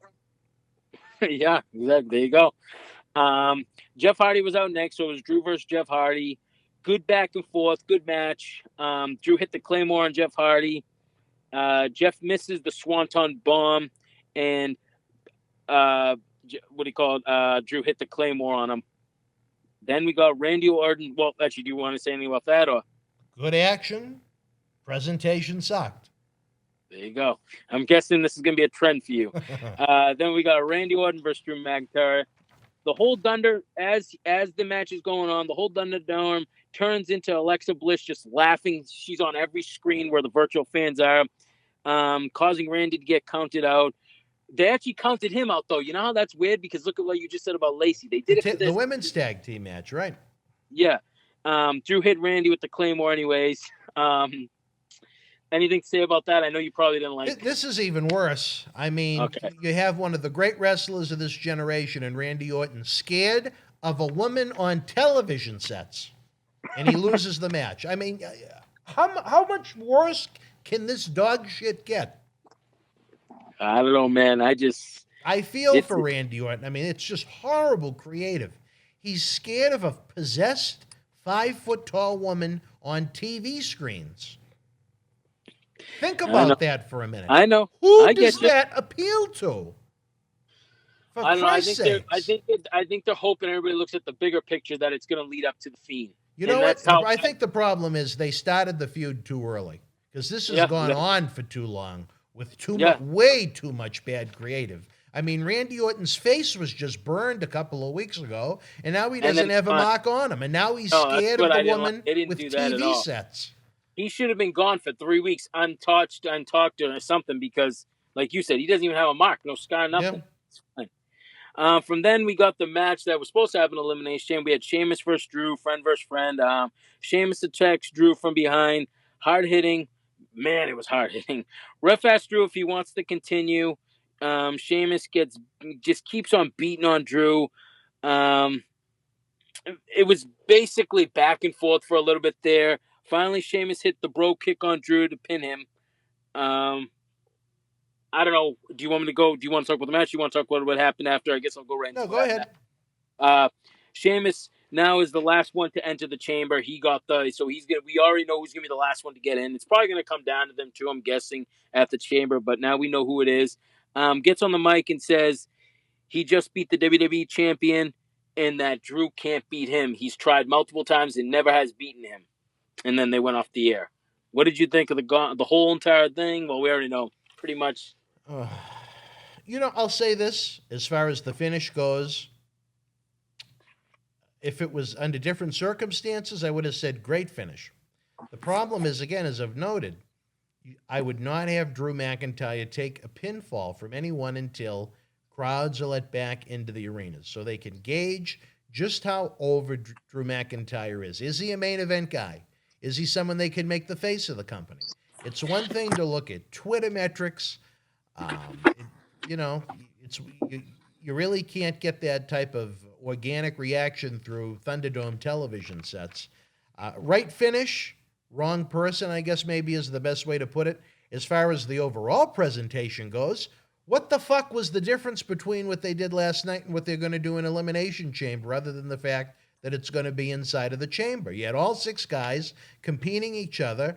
Yeah, exactly. There you go. Jeff Hardy was out next, so it was Drew versus Jeff Hardy. Good back and forth, good match. Drew hit the Claymore on Jeff Hardy. Jeff misses the Swanton Bomb, and Drew hit the Claymore on him. Then we got Randy Orton. Well, actually, do you want to say anything about that? Or Good action. Presentation sucked. there you go. I'm guessing this is going to be a trend for you. Then we got Randy Orton versus Drew McIntyre. The whole Thunder, as the match is going on, the whole Thunderdome turns into Alexa Bliss just laughing. She's on every screen where the virtual fans are, causing Randy to get counted out. They actually counted him out, though. You know how that's weird? Because look at what you just said about Lacey. They did it for this. The women's tag team match, right? Yeah. Drew hit Randy with the Claymore anyways. Anything to say about that? I know you probably didn't like it. This is even worse. I mean, Okay. You have one of the great wrestlers of this generation in Randy Orton scared of a woman on television sets, and he loses the match. I mean, how much worse can this dog shit get? I don't know, man. I feel for Randy Orton. I mean, it's just horrible creative. He's scared of a possessed 5-foot-tall woman on TV screens. Think about that for a minute. I know. Who does that appeal to? For I don't know. Christ's sakes. I think they're hoping everybody looks at the bigger picture that it's going to lead up to the Fiend. You know what? I think the problem is they started the feud too early because this has gone on for too long with way too much bad creative. I mean, Randy Orton's face was just burned a couple of weeks ago, and now he doesn't have a mark on him, and now he's scared of the woman with TV sets. He should have been gone for 3 weeks, untouched, or something, because, like you said, he doesn't even have a mark, no scar, nothing. It's fine. From then, we got the match that was supposed to have an elimination. We had Sheamus versus Drew, friend versus friend. Sheamus attacks Drew from behind. Hard hitting. Man, it was hard hitting. Ref asked Drew if he wants to continue. Sheamus just keeps on beating on Drew. It was basically back and forth for a little bit there. Finally, Sheamus hit the bro kick on Drew to pin him. I don't know. Do you want me to go? Do you want to talk about the match? Do you want to talk about what happened after? I guess I'll go right into No, go ahead. Sheamus now is the last one to enter the chamber. We already know who's gonna be the last one to get in. It's probably gonna come down to them too, I'm guessing, at the chamber, but now we know who it is. Gets on the mic and says he just beat the WWE champion and that Drew can't beat him. He's tried multiple times and never has beaten him. And then they went off the air. What did you think of the whole entire thing? Well, we already know pretty much. I'll say this. As far as the finish goes, if it was under different circumstances, I would have said great finish. The problem is, again, as I've noted, I would not have Drew McIntyre take a pinfall from anyone until crowds are let back into the arenas so they can gauge just how over Drew McIntyre is. Is he a main event guy? Is he someone they can make the face of the company? It's one thing to look at Twitter metrics. You really can't get that type of organic reaction through Thunderdome television sets. Right finish, wrong person, I guess maybe is the best way to put it. As far as the overall presentation goes, what the fuck was the difference between what they did last night and what they're going to do in Elimination Chamber, other than the fact that it's going to be inside of the chamber? You had all 6 guys competing each other.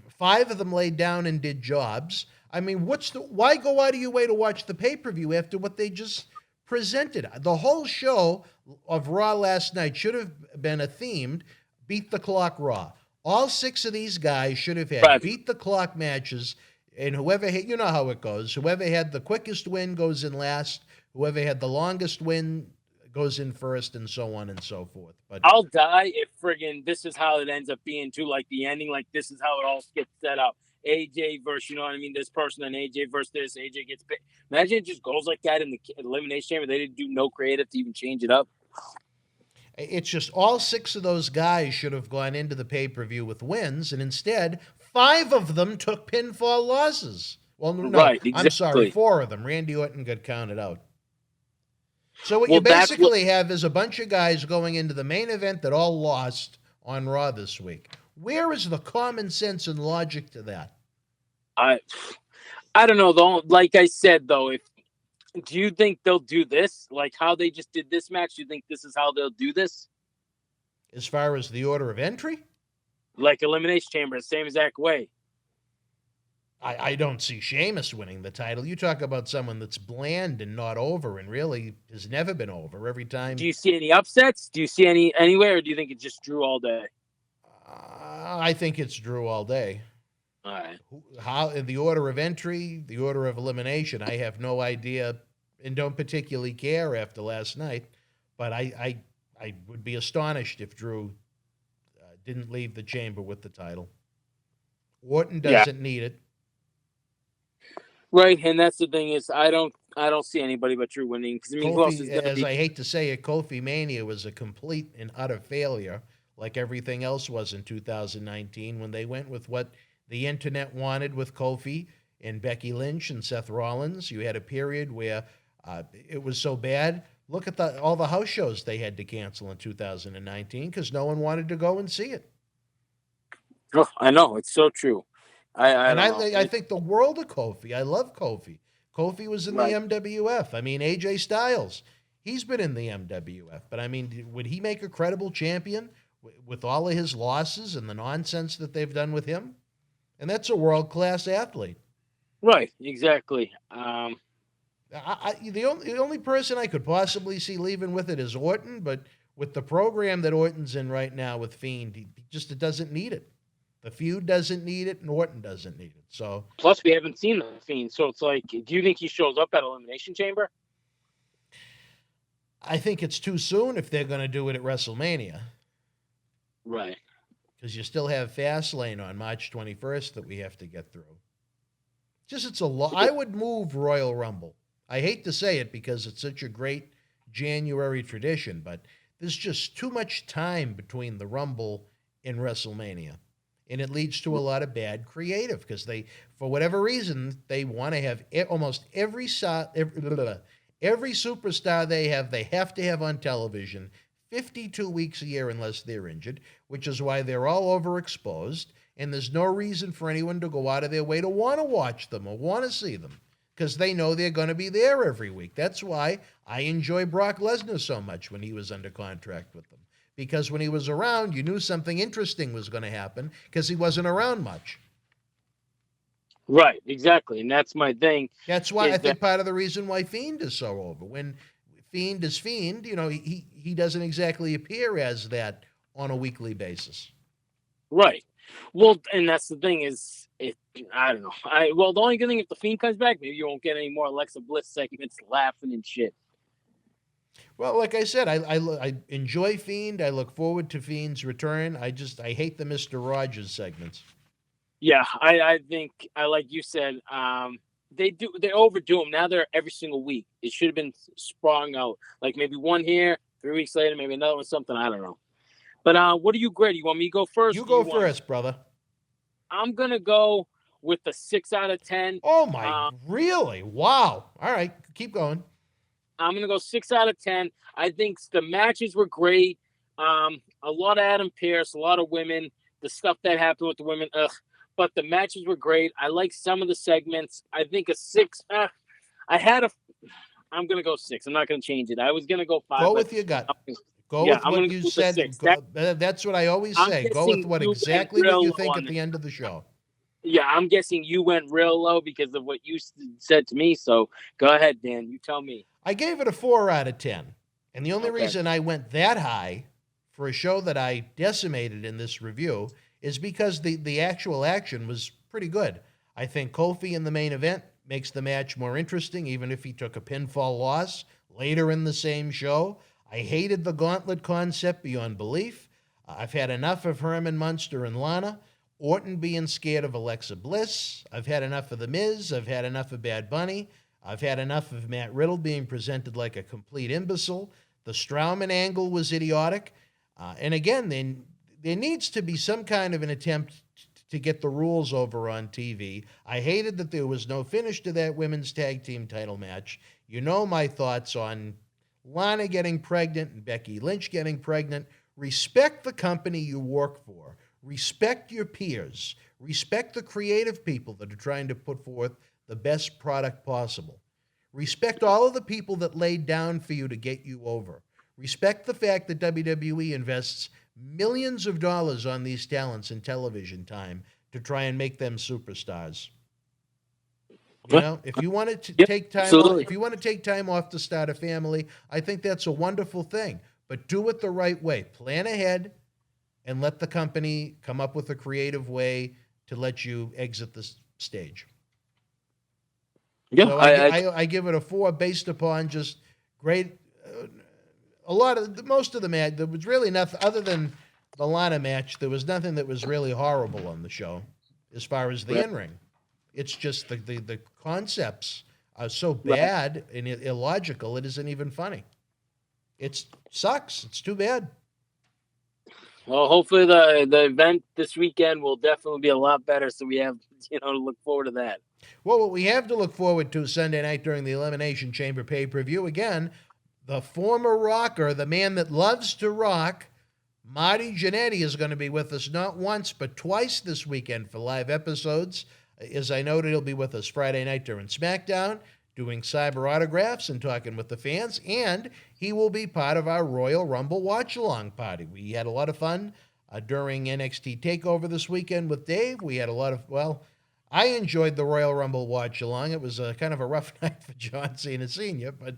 5 of them laid down and did jobs. I mean, why go out of your way to watch the pay-per-view after what they just presented? The whole show of Raw last night should have been a themed Beat the Clock Raw. All 6 of these guys should have had beat the clock matches, and whoever had, you know how it goes. Whoever had the quickest win goes in last. Whoever had the longest win goes in first, and so on and so forth. But I'll die if friggin' this is how it ends up being too, like the ending, like this is how it all gets set up. AJ versus, you know what I mean, this person, and AJ versus this, AJ gets picked. Imagine it just goes like that in the Elimination Chamber. They didn't do no creative to even change it up. It's just all 6 of those guys should have gone into the pay-per-view with wins, and instead, 5 of them took pinfall losses. Well, no, Right, I'm sorry, exactly. 4 of them. Randy Orton got counted out. So what Well, you that's what- basically have is a bunch of guys going into the main event that all lost on Raw this week. Where is the common sense and logic to that? I don't know though. Like I said though, do you think they'll do this? Like how they just did this match? Do you think this is how they'll do this? As far as the order of entry? Like Elimination Chamber, same exact way. I don't see Sheamus winning the title. You talk about someone that's bland and not over and really has never been over every time. Do you see any upsets? Do you see anywhere, or do you think it's just Drew all day? I think it's Drew all day. All right. How the order of entry, the order of elimination, I have no idea and don't particularly care after last night. But I would be astonished if Drew didn't leave the chamber with the title. Orton doesn't need it. Right, and that's the thing is I don't see anybody but Drew winning because I mean, who else is Kofi, gonna as be? I hate to say it, Kofi Mania was a complete and utter failure, like everything else was in 2019 when they went with what the internet wanted with Kofi and Becky Lynch and Seth Rollins. You had a period where it was so bad. Look at all the house shows they had to cancel in 2019 because no one wanted to go and see it. Oh, I know it's so true. I think the world of Kofi. I love Kofi. Kofi was in Right. the MWF. I mean, AJ Styles, he's been in the MWF. But I mean, would he make a credible champion with all of his losses and the nonsense that they've done with him? And that's a world-class athlete. Right, exactly. The only person I could possibly see leaving with it is Orton, but with the program that Orton's in right now with Fiend, it doesn't need it. The feud doesn't need it, and Orton doesn't need it. So Plus, we haven't seen the Fiend, so it's like, do you think he shows up at Elimination Chamber? I think it's too soon if they're going to do it at WrestleMania. Right. Because you still have Fastlane on March 21st that we have to get through. It's a lot. I would move Royal Rumble. I hate to say it because it's such a great January tradition, but there's just too much time between the Rumble and WrestleMania. And it leads to a lot of bad creative because they, for whatever reason, they want to have almost every superstar they have to have on television 52 weeks a year unless they're injured, which is why they're all overexposed. And there's no reason for anyone to go out of their way to want to watch them or want to see them because they know they're going to be there every week. That's why I enjoy Brock Lesnar so much when he was under contract with them. Because when he was around, you knew something interesting was going to happen because he wasn't around much. Right, exactly. And that's my thing. That's why I think part of the reason why Fiend is so over. When Fiend is Fiend, he doesn't exactly appear as that on a weekly basis. Right. Well, and that's the thing is, I don't know. The only good thing if the Fiend comes back, maybe you won't get any more Alexa Bliss segments laughing and shit. Well, like I said, I enjoy Fiend. I look forward to Fiend's return. I hate the Mr. Rogers segments. Yeah, I think like you said, they overdo them. Now they're every single week. It should have been sprung out. Like maybe one here, 3 weeks later, maybe another one, something. I don't know. But what do you grade? You want me to go first? You go first, brother. I'm gonna go with the 6 out of 10. Oh my! Really? Wow. All right, keep going. I'm going to go 6 out of 10. I think the matches were great. A lot of Adam Pearce, a lot of women, the stuff that happened with the women. But the matches were great. I like some of the segments. I think a 6. I'm going to go 6. I'm not going to change it. I was going to go 5. Go with your gut. Go with what you said. That's what I always say. Go with what you think at the end of the show. Yeah, I'm guessing you went real low because of what you said to me. So go ahead, Dan. You tell me. I gave it a 4 out of 10. And the only reason I went that high for a show that I decimated in this review is because the actual action was pretty good. I think Kofi in the main event makes the match more interesting, even if he took a pinfall loss later in the same show. I hated the Gauntlet concept beyond belief. I've had enough of Herman Munster and Lana. Orton being scared of Alexa Bliss. I've had enough of The Miz. I've had enough of Bad Bunny. I've had enough of Matt Riddle being presented like a complete imbecile. The Strowman angle was idiotic. And again, then there needs to be some kind of an attempt to get the rules over on TV. I hated that there was no finish to that women's tag team title match. You know my thoughts on Lana getting pregnant and Becky Lynch getting pregnant. Respect the company you work for. Respect your peers. Respect the creative people that are trying to put forth the best product possible. Respect all of the people that laid down for you to get you over. Respect the fact that WWE invests millions of dollars on these talents in television time to try and make them superstars. You know, if you wanted to take time off, if you want to take time off to start a family, I think that's a wonderful thing. But do it the right way. Plan ahead and let the company come up with a creative way to let you exit the stage. Yeah, So I give it a 4 based upon just great. Most of the match, there was really nothing other than the Lana match. There was nothing that was really horrible on the show as far as the in-ring. It's just the concepts are so bad and illogical, it isn't even funny. It sucks. It's too bad. Well, hopefully the event this weekend will definitely be a lot better, so we have to look forward to that. Well, what we have to look forward to Sunday night during the Elimination Chamber pay-per-view, again, the former rocker, the man that loves to rock, Marty Jannetty is going to be with us not once but twice this weekend for live episodes. As I noted, he'll be with us Friday night during SmackDown, doing cyber autographs and talking with the fans, and he will be part of our Royal Rumble watch-along party. We had a lot of fun during NXT TakeOver this weekend with Dave. We had a lot of, I enjoyed the Royal Rumble watch-along. It was kind of a rough night for John Cena Sr., but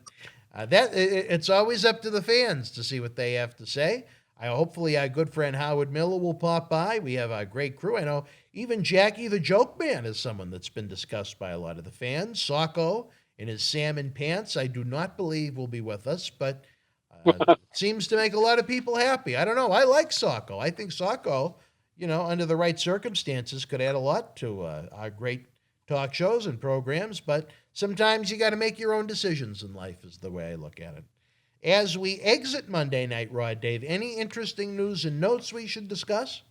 it's always up to the fans to see what they have to say. Hopefully our good friend Howard Miller will pop by. We have a great crew. I know even Jackie the Joke Man is someone that's been discussed by a lot of the fans. Socko in his salmon pants, I do not believe will be with us, but seems to make a lot of people happy. I don't know. I like Socko. I think Socko, under the right circumstances, could add a lot to our great talk shows and programs, but sometimes you got to make your own decisions in life is the way I look at it. As we exit Monday Night Raw, Dave, any interesting news and notes we should discuss?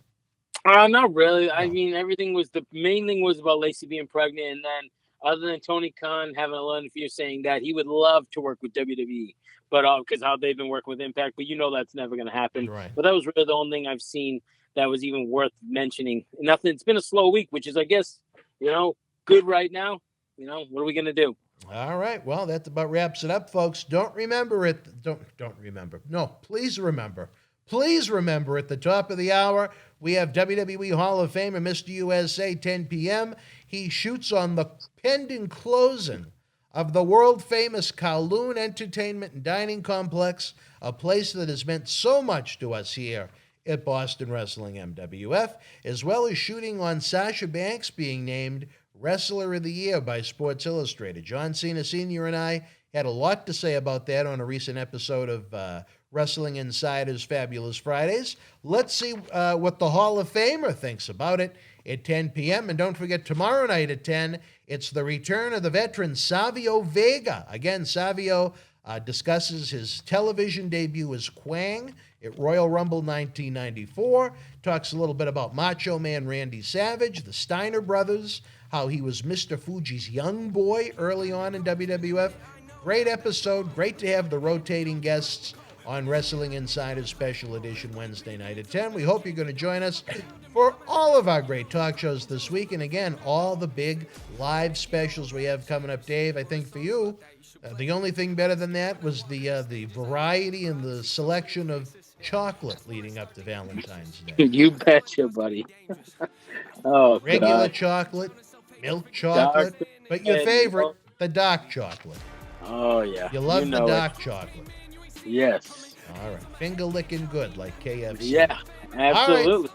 Not really. No. I mean, the main thing was about Lacey being pregnant, and then other than Tony Khan having a lot of fear saying that he would love to work with WWE, but because how they've been working with Impact, but that's never going to happen. Right. But that was really the only thing I've seen that was even worth mentioning. Nothing. It's been a slow week, which is, I guess, good right now. What are we going to do? All right. Well, that about wraps it up, folks. Don't remember it. Don't remember. No, please remember. Please remember at the top of the hour, we have WWE Hall of Famer Mr. USA, 10 p.m. He shoots on the pending closing of the world-famous Kowloon Entertainment and Dining Complex, a place that has meant so much to us here at Boston Wrestling MWF, as well as shooting on Sasha Banks being named Wrestler of the Year by Sports Illustrated. John Cena Sr. and I had a lot to say about that on a recent episode of Wrestling Insider's Fabulous Fridays. Let's see what the Hall of Famer thinks about it at 10 p.m. And don't forget, tomorrow night at 10, it's the return of the veteran Savio Vega. Again, Savio discusses his television debut as Quang at Royal Rumble 1994, talks a little bit about Macho Man Randy Savage, the Steiner brothers, how he was Mr. Fuji's young boy early on in WWF. Great episode. Great to have the rotating guests on Wrestling Insider Special Edition Wednesday night at 10. We hope you're going to join us for all of our great talk shows this week. And again, all the big live specials we have coming up, Dave. I think for you, the only thing better than that was the variety and the selection of chocolate leading up to Valentine's Day. You betcha, buddy. Oh, regular God. Chocolate, milk chocolate, but your favorite, the dark chocolate. Oh, yeah. You love the dark chocolate. Yes. All right. Finger licking good like KFC. Yeah, absolutely.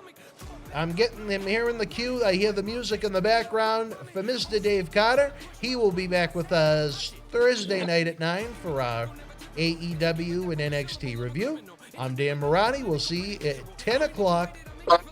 I'm hearing the cue. I hear the music in the background for Mr. Dave Carter. He will be back with us Thursday night at 9 for our AEW and NXT review. I'm Dan Mirade. We'll see you at 10 o'clock.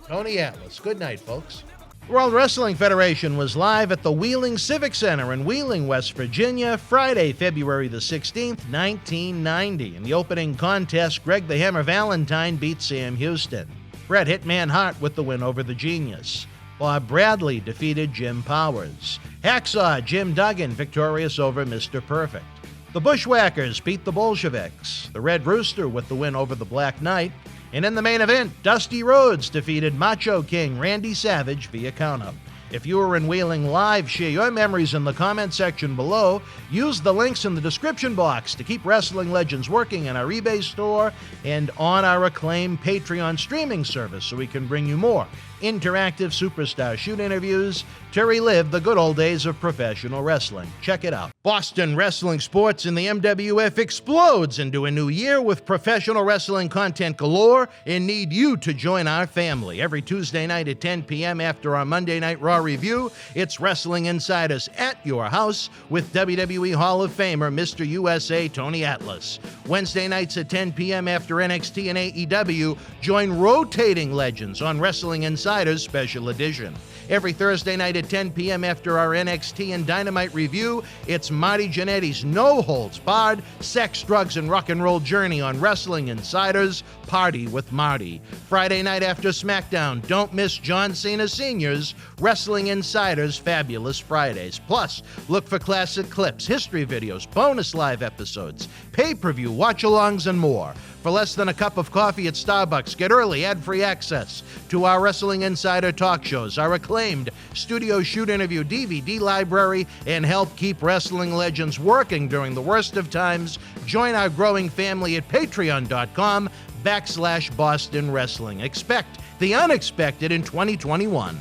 Tony Atlas. Good night, folks. World Wrestling Federation was live at the Wheeling Civic Center in Wheeling, West Virginia, Friday, February the 16th, 1990. In the opening contest, Greg the Hammer Valentine beat Sam Houston. Bret Hitman Hart with the win over the Genius. Bob Bradley defeated Jim Powers. Hacksaw Jim Duggan victorious over Mr. Perfect. The Bushwhackers beat the Bolsheviks. The Red Rooster with the win over the Black Knight. And in the main event, Dusty Rhodes defeated Macho King Randy Savage via countout. If you were in Wheeling live, share your memories in the comment section below. Use the links in the description box to keep Wrestling Legends working in our eBay store and on our acclaimed Patreon streaming service so we can bring you more interactive superstar shoot interviews to relive the good old days of professional wrestling. Check it out. Boston Wrestling Sports in the MWF explodes into a new year with professional wrestling content galore and need you to join our family. Every Tuesday night at 10 p.m. after our Monday Night Raw review, it's Wrestling Insiders at your house with WWE Hall of Famer Mr. USA Tony Atlas. Wednesday nights at 10 p.m. after NXT and AEW, join rotating legends on Wrestling Insiders Special Edition. Every Thursday night at 10 p.m. after our NXT and Dynamite review, it's Marty Jannetty's No Holds Barred Sex, Drugs, and Rock and Roll journey on Wrestling Insiders Party with Marty. Friday night after SmackDown, don't miss John Cena Sr.'s Wrestling Insiders Fabulous Fridays. Plus, look for classic clips, history videos, bonus live episodes, pay-per-view, watch-alongs, and more. For less than a cup of coffee at Starbucks, get early ad-free access to our Wrestling Insider talk shows, our acclaimed studio shoot interview DVD library, and help keep Wrestling Legends working during the worst of times. Join our growing family at patreon.com/Boston Wrestling. Expect the unexpected in 2021.